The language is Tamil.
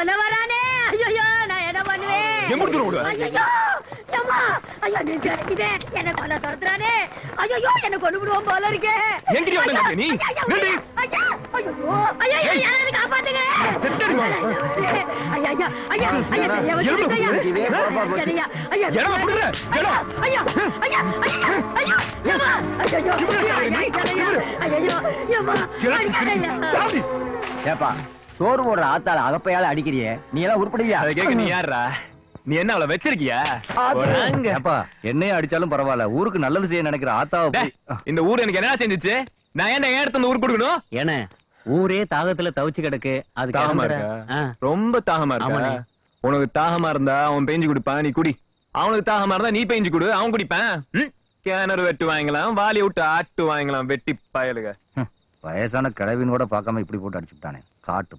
கொல்ல வரானே. ஐயோ நான் என்ன பண்ணுவேன்? ஐயோ அம்மா, ஐயோ நெஞ்சு அடைக்குதே. என்ன கொல்ல துரத்துறானே. ஐயோ என்ன கொண்டு விடுவோம் போல இருக்கே. எங்கடி வந்தங்க நீ? நில்லு. ஐயோ யாராவது காப்பாத்துங்க. ஐயா ஐயா ஐயா ஐயா ஐயா இதே பொறுப்பா போச்சு. ஐயா எடமா புடுற. எடமா. ஐயா ஐயா ஐயா ஐயா சாமி. ஏப்பா சோறு போடுற ஆத்தால அகப்பையால அடிக்கிறியே, நீ எல்லாம் உருப்படியா? அத கேக்க நீ யாரா? நீ என்ன அவள வச்சிருக்கியா? ஏப்பா என்னைய அடிச்சாலும் பரவாயில்ல, ஊருக்கு நல்லது செய்ய நினைக்கிற ஆத்தாவை இந்த ஊர் எனக்கு என்ன செஞ்சுச்சு? நான் என்ன ஏன் எடுத்து ஊர் கொடுக்கணும்? ஏன ஊரே தாகத்துல தவிச்சு கிடக்கு. அது தாகமா இருக்கா? ரொம்ப தாகமா இருக்கா? உனக்கு தாகமா இருந்தா அவன் பெஞ்சு குடிப்பான், நீ குடி. அவனுக்கு தாகமா இருந்தா நீ பெஞ்சு குடு, அவன் குடிப்பான். கிணறு வெட்டு வாங்கலாம், வாலி விட்டு ஆட்டு வாங்கலாம். வெட்டி பயலுக. வயசான கிழவின் கூட பார்க்காம இப்படி போட்டு அடிச்சுட்டானே காட்டு.